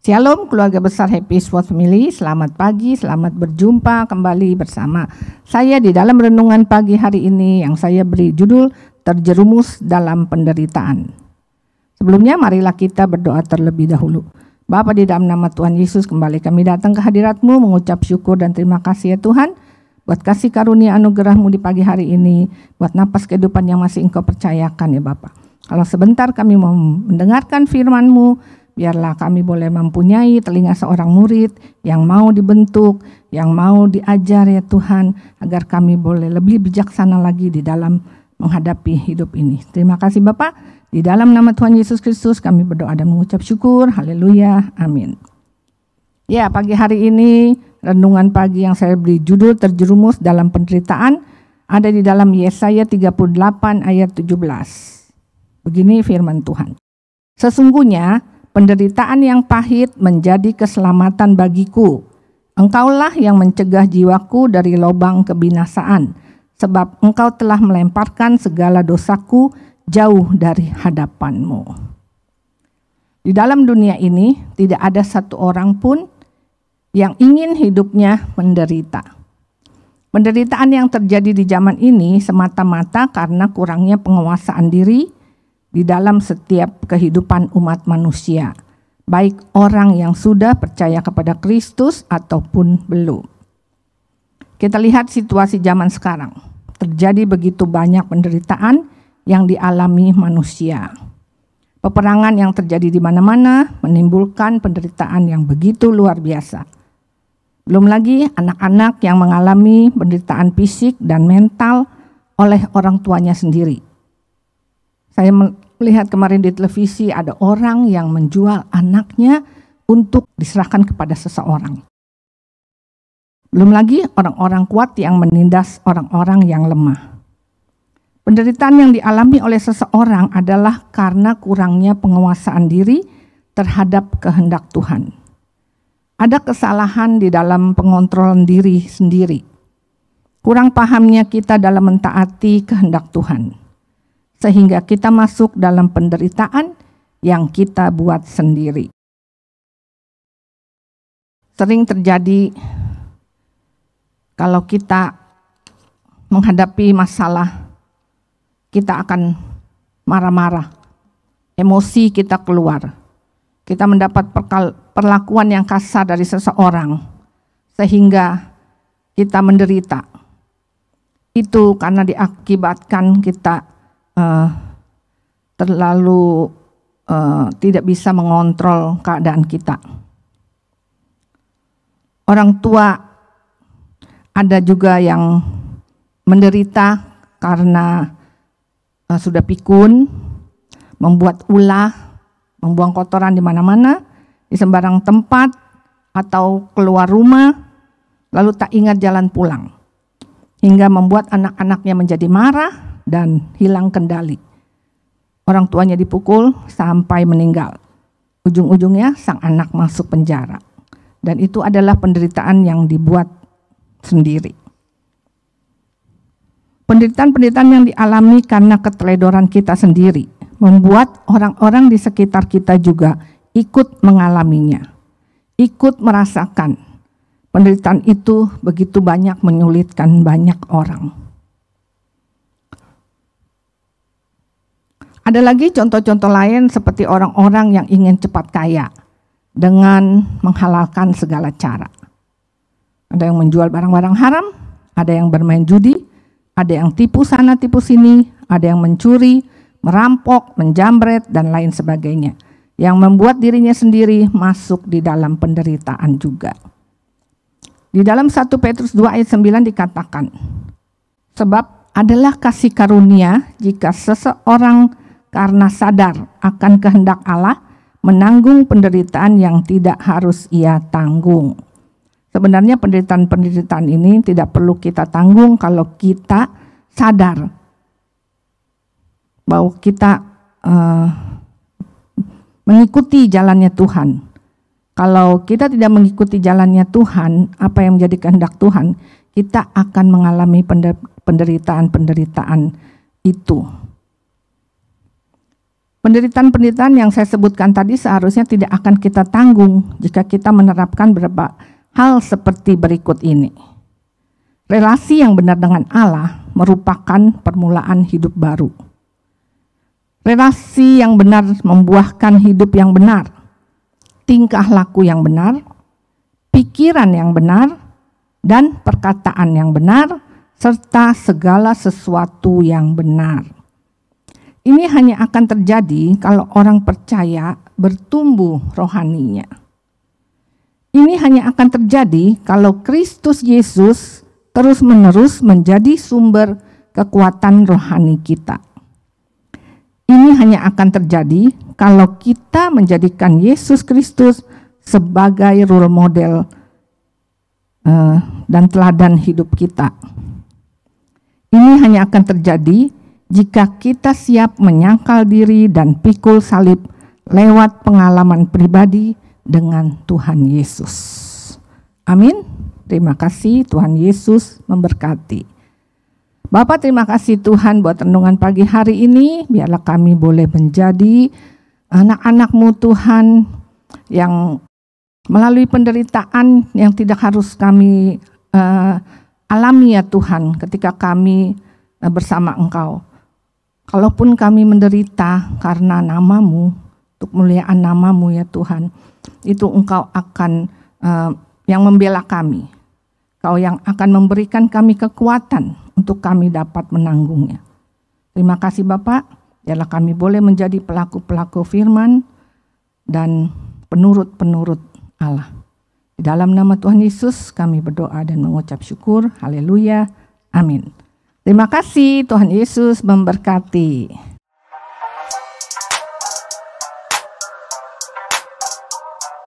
Shalom keluarga besar Happy Sword Family, selamat pagi, selamat berjumpa kembali bersama saya di dalam renungan pagi hari ini yang saya beri judul Terjerumus dalam Penderitaan. Sebelumnya marilah kita berdoa terlebih dahulu. Bapa, di dalam nama Tuhan Yesus kembali kami datang ke hadirat-Mu mengucap syukur dan terima kasih ya Tuhan, buat kasih karunia anugerah-Mu di pagi hari ini, buat napas kehidupan yang masih Engkau percayakan ya Bapa. Kalau sebentar kami mau mendengarkan firman-Mu, biarlah kami boleh mempunyai telinga seorang murid yang mau dibentuk, yang mau diajar ya Tuhan, agar kami boleh lebih bijaksana lagi di dalam menghadapi hidup ini. Terima kasih Bapak, di dalam nama Tuhan Yesus Kristus kami berdoa dan mengucap syukur, haleluya, amin. Ya, pagi hari ini renungan pagi yang saya beri judul Terjerumus dalam Penderitaan ada di dalam Yesaya 38 ayat 17. Begini firman Tuhan. Sesungguhnya penderitaan yang pahit menjadi keselamatan bagiku. Engkaulah yang mencegah jiwaku dari lubang kebinasaan, sebab Engkau telah melemparkan segala dosaku jauh dari hadapan-Mu. Di dalam dunia ini tidak ada satu orang pun yang ingin hidupnya menderita. Penderitaan yang terjadi di zaman ini semata-mata karena kurangnya penguasaan diri di dalam setiap kehidupan umat manusia, baik orang yang sudah percaya kepada Kristus ataupun belum. Kita lihat situasi zaman sekarang, terjadi begitu banyak penderitaan yang dialami manusia. Peperangan yang terjadi di mana-mana menimbulkan penderitaan yang begitu luar biasa. Belum lagi anak-anak yang mengalami penderitaan fisik dan mental oleh orang tuanya sendiri. Saya melihat kemarin di televisi ada orang yang menjual anaknya untuk diserahkan kepada seseorang. Belum lagi orang-orang kuat yang menindas orang-orang yang lemah. Penderitaan yang dialami oleh seseorang adalah karena kurangnya penguasaan diri terhadap kehendak Tuhan. Ada kesalahan di dalam pengontrolan diri sendiri. Kurang pahamnya kita dalam mentaati kehendak Tuhan, sehingga kita masuk dalam penderitaan yang kita buat sendiri. Sering terjadi kalau kita menghadapi masalah, kita akan marah-marah, emosi kita keluar, kita mendapat perlakuan yang kasar dari seseorang, sehingga kita menderita. Itu karena diakibatkan kita terlalu tidak bisa mengontrol keadaan kita. Orang tua ada juga yang menderita karena sudah pikun, membuat ulah, membuang kotoran di mana-mana, di sembarang tempat, atau keluar rumah, lalu tak ingat jalan pulang, hingga membuat anak-anaknya menjadi marah dan hilang kendali. Orang tuanya dipukul sampai meninggal. Ujung-ujungnya sang anak masuk penjara. Dan itu adalah penderitaan yang dibuat sendiri. Penderitaan-penderitaan yang dialami karena keteledoran kita sendiri membuat orang-orang di sekitar kita juga ikut mengalaminya, ikut merasakan. Penderitaan itu begitu banyak menyulitkan banyak orang. Ada lagi contoh-contoh lain seperti orang-orang yang ingin cepat kaya dengan menghalalkan segala cara. Ada yang menjual barang-barang haram, ada yang bermain judi, ada yang tipu sana tipu sini, ada yang mencuri, merampok, menjamret, dan lain sebagainya. Yang membuat dirinya sendiri masuk di dalam penderitaan juga. Di dalam 1 Petrus 2 ayat 9 dikatakan, sebab adalah kasih karunia jika seseorang karena sadar akan kehendak Allah menanggung penderitaan yang tidak harus ia tanggung. Sebenarnya penderitaan-penderitaan ini tidak perlu kita tanggung kalau kita sadar bahwa kita mengikuti jalannya Tuhan. Kalau kita tidak mengikuti jalannya Tuhan, apa yang menjadi kehendak Tuhan, kita akan mengalami penderitaan-penderitaan itu. Penderitaan-penderitaan yang saya sebutkan tadi seharusnya tidak akan kita tanggung jika kita menerapkan beberapa hal seperti berikut ini. Relasi yang benar dengan Allah merupakan permulaan hidup baru. Relasi yang benar membuahkan hidup yang benar, tingkah laku yang benar, pikiran yang benar, dan perkataan yang benar, serta segala sesuatu yang benar. Ini hanya akan terjadi kalau orang percaya bertumbuh rohaninya. Ini hanya akan terjadi kalau Kristus Yesus terus-menerus menjadi sumber kekuatan rohani kita. Ini hanya akan terjadi kalau kita menjadikan Yesus Kristus sebagai role model dan teladan hidup kita. Ini hanya akan terjadi jika kita siap menyangkal diri dan pikul salib lewat pengalaman pribadi dengan Tuhan Yesus. Amin. Terima kasih, Tuhan Yesus memberkati. Bapak, terima kasih Tuhan buat renungan pagi hari ini. Biarlah kami boleh menjadi anak-anak-Mu Tuhan yang melalui penderitaan yang tidak harus kami alami ya Tuhan ketika kami bersama Engkau. Kalaupun kami menderita karena nama-Mu, untuk kemuliaan nama-Mu ya Tuhan, itu Engkau akan yang membela kami. Kau yang akan memberikan kami kekuatan untuk kami dapat menanggungnya. Terima kasih Bapak, biarlah kami boleh menjadi pelaku-pelaku firman dan penurut-penurut Allah. Di dalam nama Tuhan Yesus kami berdoa dan mengucap syukur. Haleluya. Amin. Terima kasih, Tuhan Yesus memberkati.